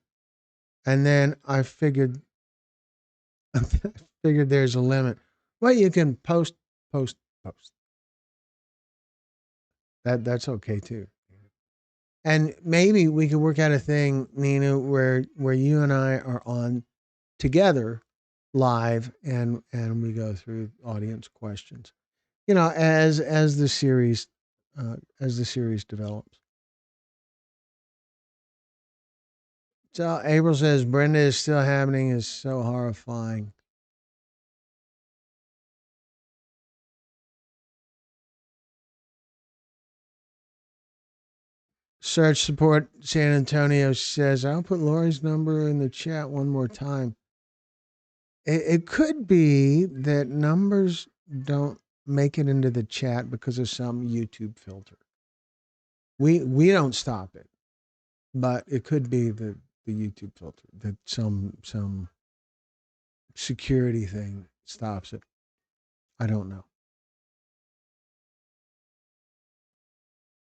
and then I figured there's a limit. Well, you can post. That's okay too. And maybe we could work out a thing, Nina, where you and I are on together live and we go through audience questions. You know, as the series develops. So April says Brenda is still happening is so horrifying. Search Support San Antonio says, I'll put Lori's number in the chat one more time. It could be that numbers don't make it into the chat because of some YouTube filter. We don't stop it, but it could be the YouTube filter, that some security thing stops it. I don't know.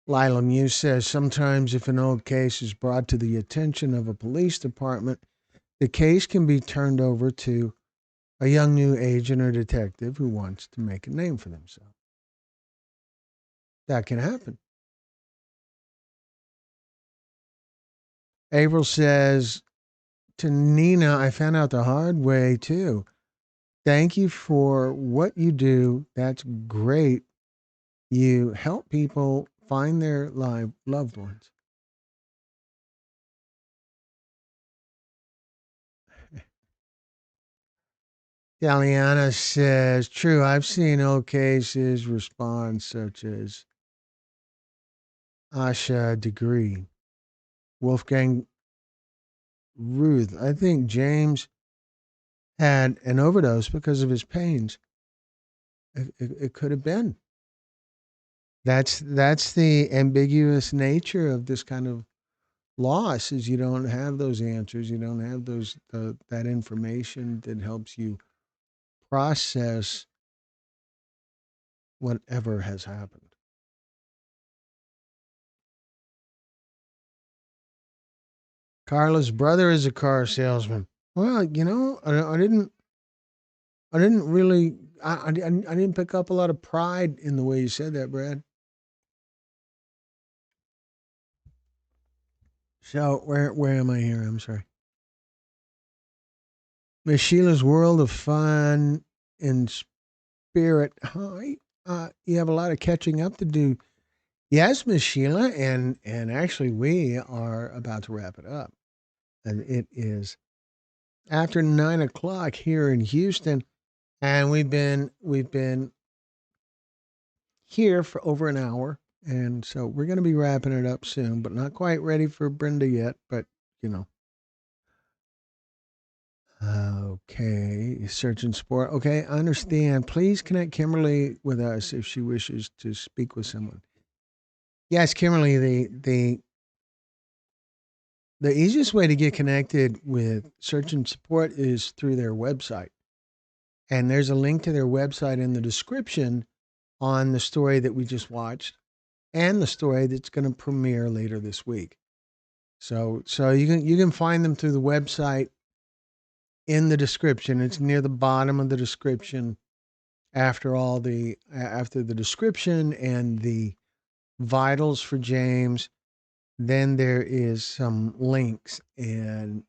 Lila Muse says, sometimes if an old case is brought to the attention of a police department, the case can be turned over to a young new agent or detective who wants to make a name for themselves. That can happen. April says to Nina, I found out the hard way too. Thank you for what you do. That's great. You help people find their loved ones. Daliana says, true, I've seen old cases respond such as Asha Degree, Wolfgang Ruth. I think James had an overdose because of his pains. It could have been. That's the ambiguous nature of this kind of loss, is you don't have those answers. You don't have that information that helps you process whatever has happened. Carla's brother is a car salesman. Well, you know, I didn't really, I didn't pick up a lot of pride in the way you said that, Brad. So where am I here? I'm sorry. Miss Sheila's World of Fun and Spirit. Hi. You have a lot of catching up to do. Yes, Miss Sheila, and actually we are about to wrap it up. And it is after 9:00 here in Houston, and we've been here for over an hour, and so we're going to be wrapping it up soon, but not quite ready for Brenda yet, but you know. Okay, search and sport. Okay, I understand. Please connect Kimberly with us if she wishes to speak with someone. Yes, Kimberly, the easiest way to get connected with search and support is through their website. And there's a link to their website in the description on the story that we just watched and the story that's going to premiere later this week. So you can find them through the website in the description. It's near the bottom of the description after the description and the vitals for James. Then there is some links, and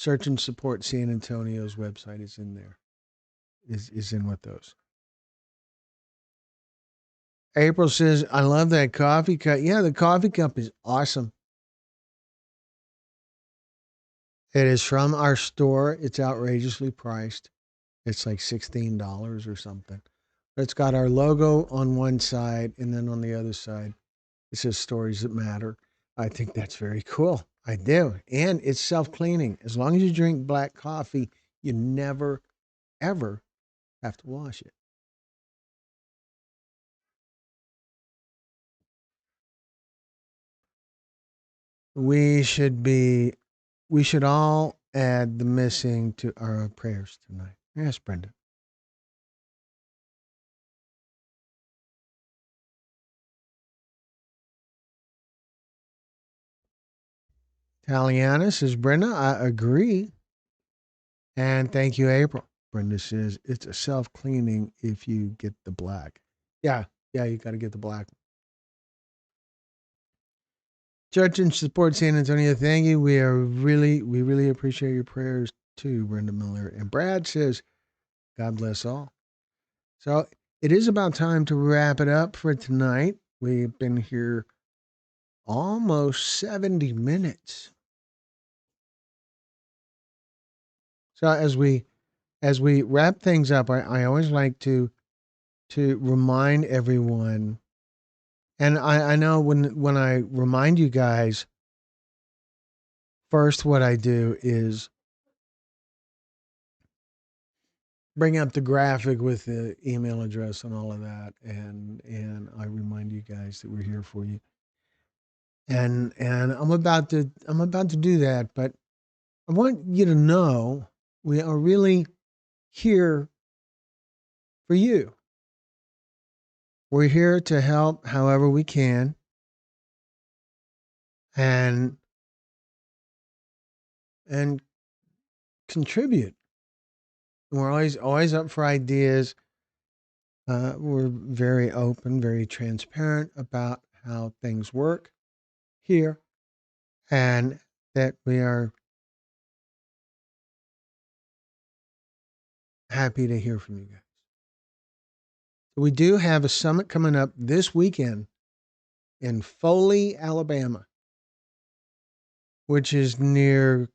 Search and Support San Antonio's website is in there. Is in with those. April says, I love that coffee cup. Yeah, the coffee cup is awesome. It is from our store. It's outrageously priced. It's like $16 or something. But it's got our logo on one side, and then on the other side, it says Stories That Matter. I think that's very cool. I do. And it's self-cleaning. As long as you drink black coffee, you never, ever have to wash it. We should all add the missing to our prayers tonight. Yes, Brenda. Taliana says, Brenda, I agree. And thank you, April. Brenda says, it's a self-cleaning if you get the black. Yeah, you got to get the black. Church and Support San Antonio, thank you. We really appreciate your prayers too, Brenda Miller. And Brad says, God bless all. So it is about time to wrap it up for tonight. We've been here almost 70 minutes. So as we wrap things up, I always like to remind everyone, and I know when I remind you guys, first what I do is bring up the graphic with the email address and all of that, and I remind you guys that we're here for you. And I'm about to do that, but I want you to know we are really here for you. We're here to help however we can, and contribute. We're always up for ideas. We're very open, very transparent about how things work here, and that we are happy to hear from you guys. We do have a summit coming up this weekend in Foley, Alabama, which is near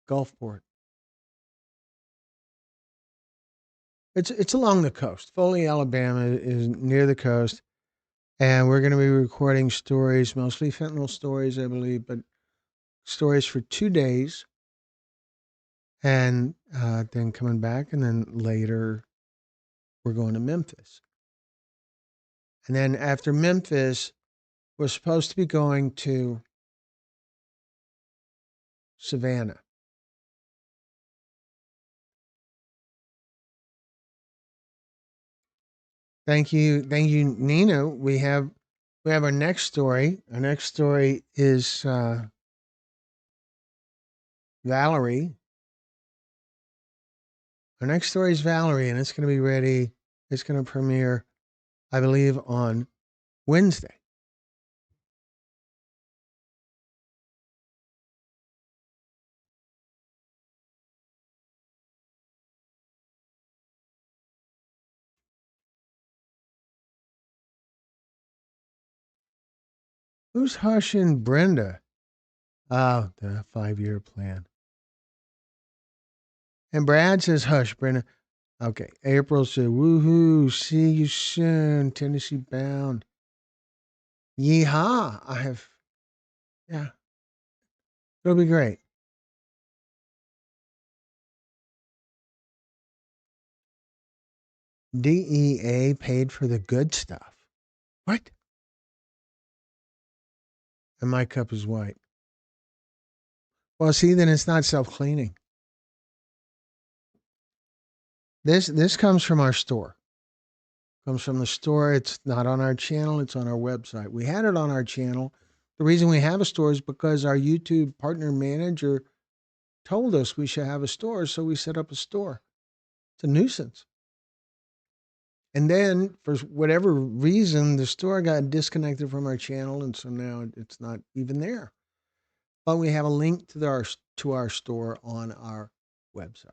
Gulfport. It's along the coast. Foley, Alabama is near the coast, and we're going to be recording stories, mostly fentanyl stories, I believe, but stories for 2 days, and then coming back, and then later we're going to Memphis. And then after Memphis, we're supposed to be going to Savannah. Thank you, Nina. We have our next story. Our next story is Valerie. Our next story is Valerie, and it's going to be ready. It's going to premiere, I believe, on Wednesday. Who's hushing Brenda? Oh, the 5-year plan. And Brad says, hush, Brenda. Okay. April said, woohoo, see you soon, Tennessee bound. Yeehaw. Yeah. It'll be great. DEA paid for the good stuff. What? And my cup is white. Well, see, then it's not self-cleaning. This comes from our store. Comes from the store. It's not on our channel. It's on our website. We had it on our channel. The reason we have a store is because our YouTube partner manager told us we should have a store, so we set up a store. It's a nuisance. And then, for whatever reason, the store got disconnected from our channel, and so now it's not even there. but we have a link to our store on our website.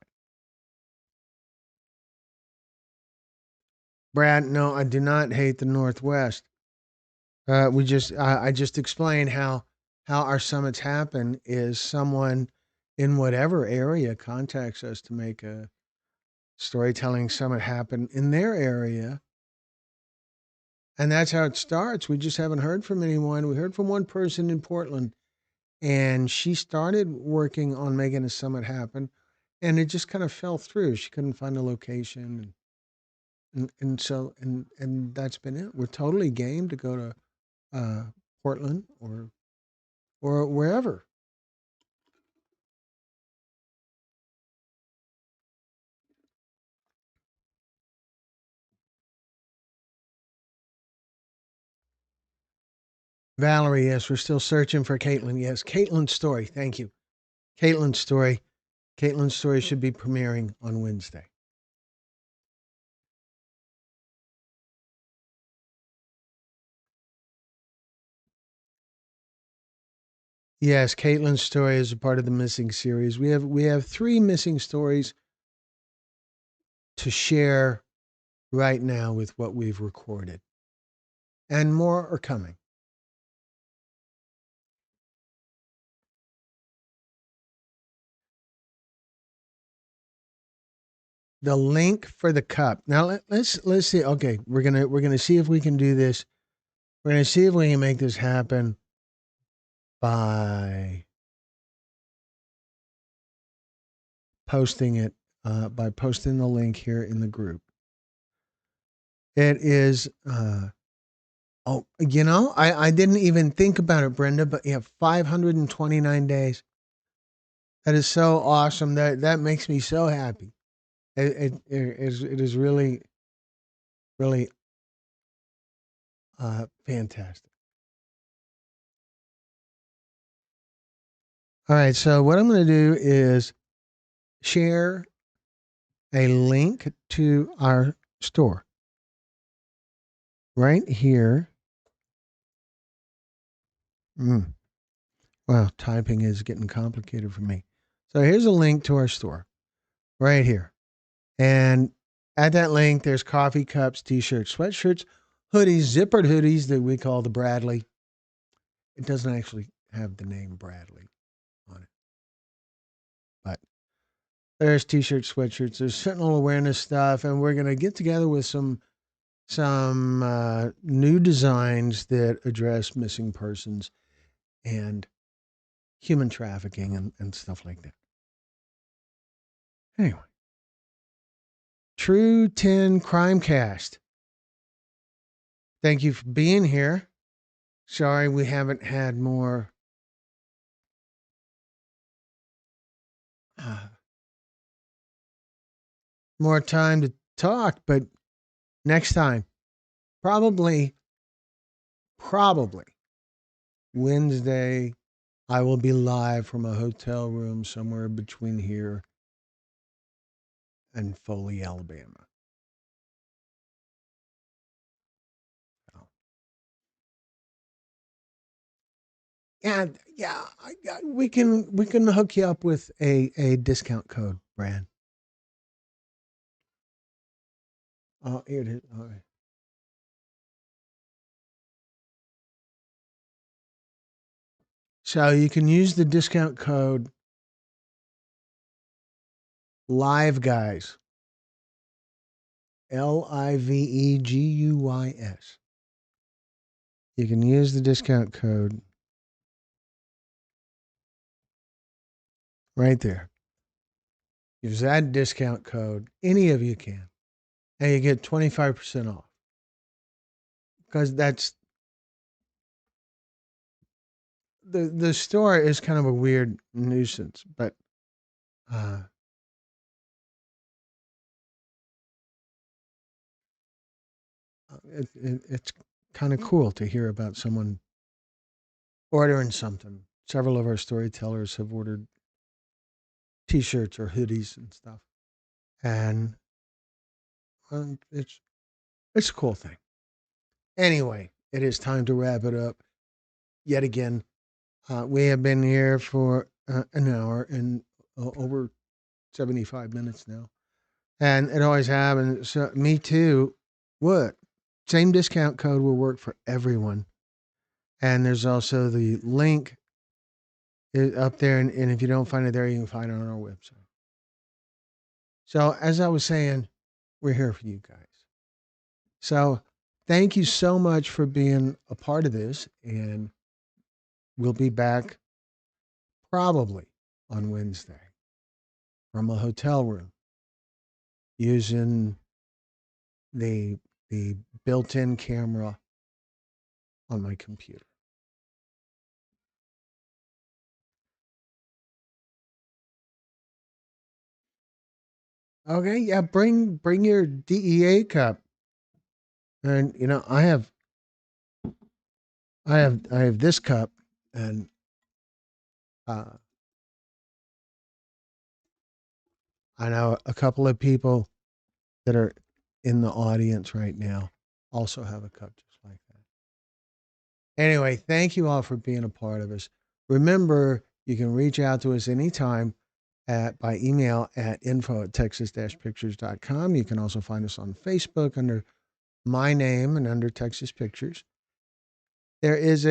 Brad, no, I do not hate the Northwest. I just explained how our summits happen is someone in whatever area contacts us to make a storytelling summit happen in their area. And that's how it starts. We just haven't heard from anyone. We heard from one person in Portland, and she started working on making a summit happen, and it just kind of fell through. She couldn't find a location, and that's been it. We're totally game to go to Portland or wherever. Valerie, yes, we're still searching for Caitlin. Yes, Caitlin's story. Thank you. Caitlin's story. Caitlin's story should be premiering on Wednesday. Yes, Caitlin's story is a part of the missing series. We have 3 missing stories to share right now with what we've recorded. And more are coming. The link for the cup. Now let's see. Okay, we're gonna see if we can do this. We're gonna see if we can make this happen by posting it, by posting the link here in the group. It is oh, you know, I didn't even think about it, Brenda, but you have 529 days. That is so awesome. That makes me so happy. It is really, really fantastic. All right, so what I'm going to do is share a link to our store right here. Wow, typing is getting complicated for me. So here's a link to our store right here. And at that link, there's coffee cups, t-shirts, sweatshirts, hoodies, zippered hoodies that we call the Bradley. It doesn't actually have the name Bradley on it. But there's t-shirts, sweatshirts, there's sentinel awareness stuff, and we're going to get together with some new designs that address missing persons and human trafficking and stuff like that. Anyway, True 10 Crimecast. Thank you for being here. Sorry we haven't had more more time to talk, but next time, probably Wednesday, I will be live from a hotel room somewhere between here and Foley, Alabama. And yeah, we can hook you up with a discount code, Brad. Oh, here it is. All right. So you can use the discount code Live Guys. LIVEGUYS. You can use the discount code right there. Use that discount code. Any of you can. And you get 25% off. Because that's the store is kind of a weird nuisance, but it's kind of cool to hear about someone ordering something. Several of our storytellers have ordered t-shirts or hoodies and stuff. And it's a cool thing. Anyway, it is time to wrap it up. Yet again, We have been here for an hour and over 75 minutes now. And it always happens. So, me too. What? Same discount code will work for everyone. And there's also the link up there. And if you don't find it there, you can find it on our website. So, as I was saying, we're here for you guys. So, thank you so much for being a part of this. And we'll be back probably on Wednesday from a hotel room using the built-in camera on my computer. Okay, yeah, bring your DEA cup. And I have this cup, and I know a couple of people that are in the audience right now also have a cup just like that. Anyway, thank you all for being a part of us. Remember, you can reach out to us anytime by email at info@texas-pictures.com. You can also find us on Facebook under my name and under Texas Pictures. There is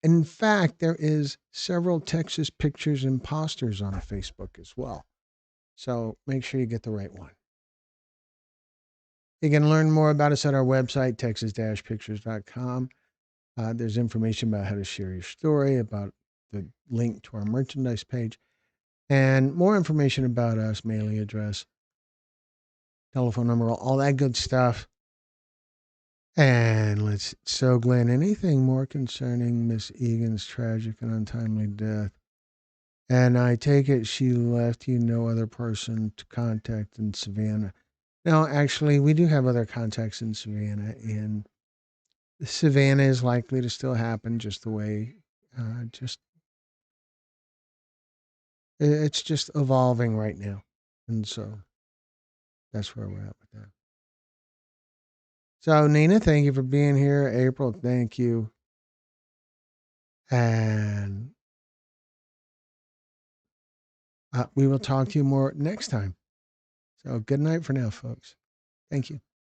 in fact, there is several Texas Pictures imposters on Facebook as well. So make sure you get the right one. You can learn more about us at our website, texas-pictures.com. There's information about how to share your story, about the link to our merchandise page, and more information about us, mailing address, telephone number, all that good stuff. And so Glenn, anything more concerning Miss Egan's tragic and untimely death? And I take it she left you no other person to contact in Savannah. No, actually, we do have other contacts in Savannah, and Savannah is likely to still happen just the way, it's just evolving right now. And so that's where we're at with that. So, Nina, thank you for being here. April, thank you. And we will talk to you more next time. So, good night for now, folks. Thank you.